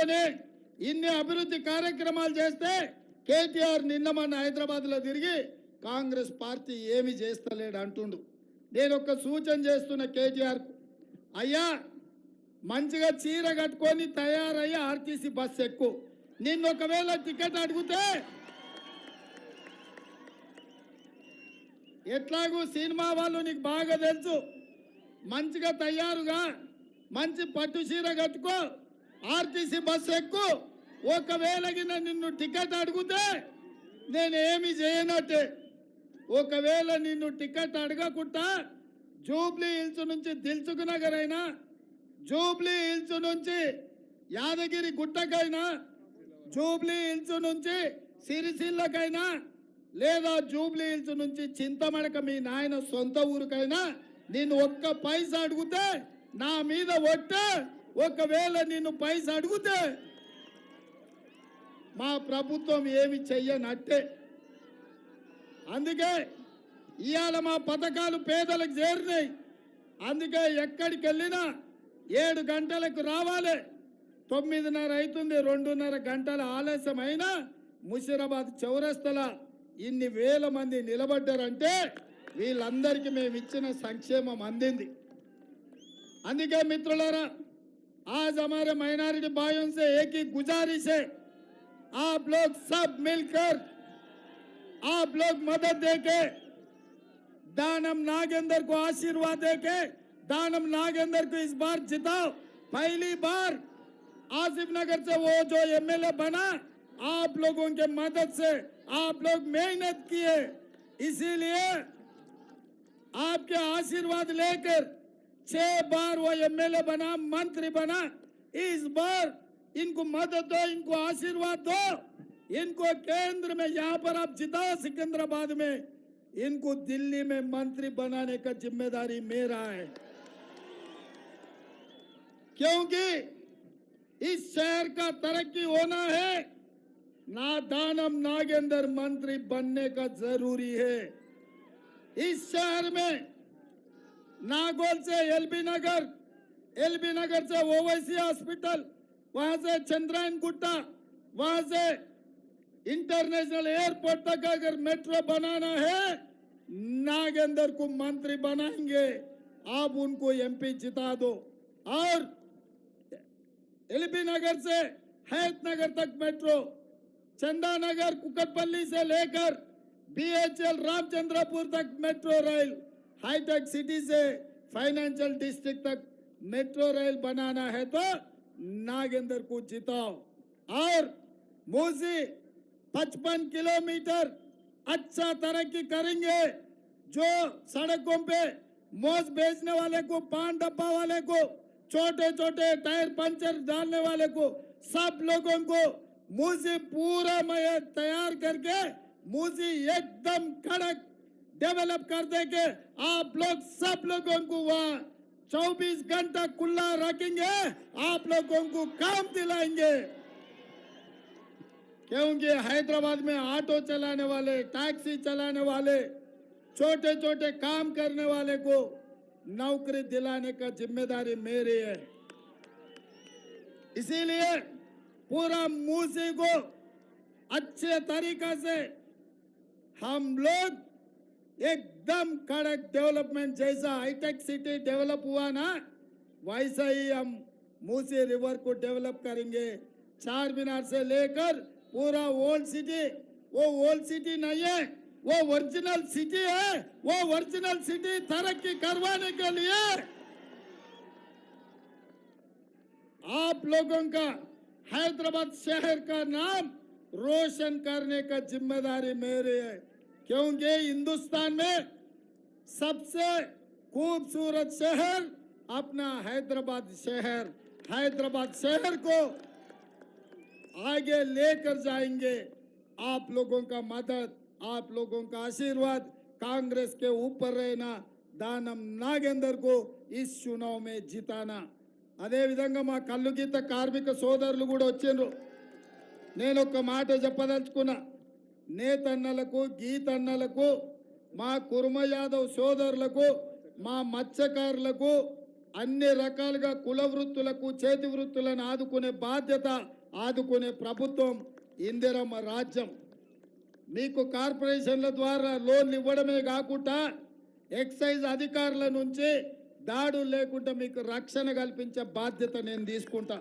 పెట్టుకొని ఇన్ని అభివృద్ధి కార్యక్రమాలు చేస్తే కేటీఆర్ నిన్న మన హైదరాబాద్లో తిరిగి కాంగ్రెస్ పార్టీ ఏమి చేస్తలేడు అంటుండు. నేను ఒక సూచన చేస్తున్న కేటీఆర్కు, అయ్యా మంచిగా చీర కట్టుకొని తయారయ్యి ఆర్టీసీ బస్సు ఎక్కు. నిన్ను ఒకవేళ టికెట్ అడిగితే ఎట్లాగూ సినిమా వాళ్ళు నీకు బాగా తెలుసు, మంచిగా తయారుగా మంచి పట్టు చీర కట్టుకో, ఆర్టీసీ బస్సు ఎక్కు. ఒకవేళ నిన్ను టికెట్ అడిగితే నేనేమి చేయనట్టే. ఒకవేళ నిన్ను టికెట్ అడగకుండా జూబ్లీ హిల్స్ నుంచి దిల్సుఖ్ నగర్ అయినా, జూబ్లీ హిల్స్ నుంచి యాదగిరి గుట్టకైనా, జూబ్లీ హిల్స్ నుంచి సిరిసిల్లకైనా, లేదా జూబ్లీ హిల్స్ నుంచి చింతమడక మీ నాయన సొంత ఊరికైనా నిన్ను ఒక్క పైసా అడిగితే నా మీద ఒట్టే. ఒకవేళ నిన్ను పైసా అడిగితే మా ప్రభుత్వం ఏమి చెయ్యనట్టే. అందుకే ఇవాళ మా పథకాలు పేదలకు చేరినాయి. అందుకే ఎక్కడికి వెళ్ళినా 7 గంటలకు రావాలి. 9:30 అవుతుంది, 2:30 గంటల ఆలస్యమైనా ముషిరాబాద్ చౌరస్తల ఇన్ని వేల మంది నిలబడ్డారంటే వీళ్ళందరికీ మేము ఇచ్చిన సంక్షేమం అందింది. అందుకే మిత్రులారా, आज हमारे माइनॉरिटी भाइयों से एक ही गुजारिश है, आप लोग सब मिलकर आप लोग मदद देके दानम नागेंद्र को आशीर्वाद देके दानम नागेंद्र को इस बार जिताओ। पहली बार आसिफ नगर से वो जो एमएलए बना, आप लोगों के मदद से आप लोग मेहनत किए, इसीलिए आपके आशीर्वाद लेकर 6 बार वो एमएलए बना, मंत्री बना। इस बार इनको मदद दो, इनको आशीर्वाद दो, इनको केंद्र में यहाँ पर आप जिताओ सिकंदराबाद में, इनको दिल्ली में मंत्री बनाने का जिम्मेदारी मेरा है। क्योंकि इस शहर का तरक्की होना है, ना दानम नागेंद्र मंत्री बनने का जरूरी है। इस शहर में नागौल से एलबी नगर से ओवैसी हॉस्पिटल, वहां से चंद्रायन गुट्टा, वहां से इंटरनेशनल एयरपोर्ट तक अगर मेट्रो बनाना है, नागेंद्र को मंत्री बनाएंगे। आप उनको एमपी जिता दो। और एलबी नगर से हैत नगर तक मेट्रो, चंदा नगर कुकटपल्ली से लेकर बीएचएल रामचंद्रपुर तक मेट्रो रेल, हाईटेक सिटी से फाइनेंशियल डिस्ट्रिक्ट तक मेट्रो रेल बनाना है तो नागेंद्र को जिताओ। और मूसी 55 किलोमीटर अच्छा तरक्की करेंगे। जो सड़कों पे मोज बेचने वाले को, पान डब्बा वाले को, छोटे छोटे टायर पंचर डालने वाले को, सब लोगों को मूसी पूरा मैं तैयार करके मूसी एकदम कड़क डेवलप कर देंगे। आप लोग सब लोगों को वहाँ 24 घंटा खुला रखेंगे, आप लोगों को काम दिलाएंगे। क्योंकि हैदराबाद में ऑटो चलाने वाले, टैक्सी चलाने वाले, छोटे छोटे काम करने वाले को नौकरी दिलाने का जिम्मेदारी मेरी है। इसीलिए पूरा मूसी को अच्छे तरीका से हम लोग एकदम कड़क डेवलपमेंट, जैसा हाईटेक सिटी डेवलप हुआ ना, वैसा ही हम मूसी रिवर को डेवलप करेंगे। 4 मीनार से लेकर पूरा ओल्ड सिटी, वो ओल्ड सिटी नहीं है, वो ओरिजिनल सिटी है। वो ओरिजिनल सिटी तरक्की करवाने के लिए आप लोगों का, हैदराबाद शहर का नाम रोशन करने का जिम्मेदारी मेरी है। क्योंकि हिंदुस्तान में सबसे खूबसूरत शहर अपना हैदराबाद शहर को आगे लेकर जाएंगे। आप लोगों का मदद, आप लोगों का आशीर्वाद कांग्रेस के ऊपर रहना, दानम नागेंद्र को इस चुनाव में जिताना। అదే విధంగా మా కల్లు గీత కార్మిక సోదరులు కూడా వచ్చిండ్రు. నేను ఒక మాట చెప్పదలుచుకున్నా, నేతన్నలకు, గీతన్నలకు, మా కుర్మ యాదవ్ సోదరులకు, మా మత్స్యకారులకు, అన్ని రకాలుగా కుల వృత్తులకు చేతి వృత్తులను ఆదుకునే బాధ్యత ఆదుకునే ప్రభుత్వం ఇందిరమ్మ రాజ్యం. మీకు కార్పొరేషన్ల ద్వారా లోన్లు ఇవ్వడమే కాకుండా ఎక్సైజ్ అధికారుల నుంచి దాడులు లేకుండా మీకు రక్షణ కల్పించే బాధ్యత నేను తీసుకుంటా.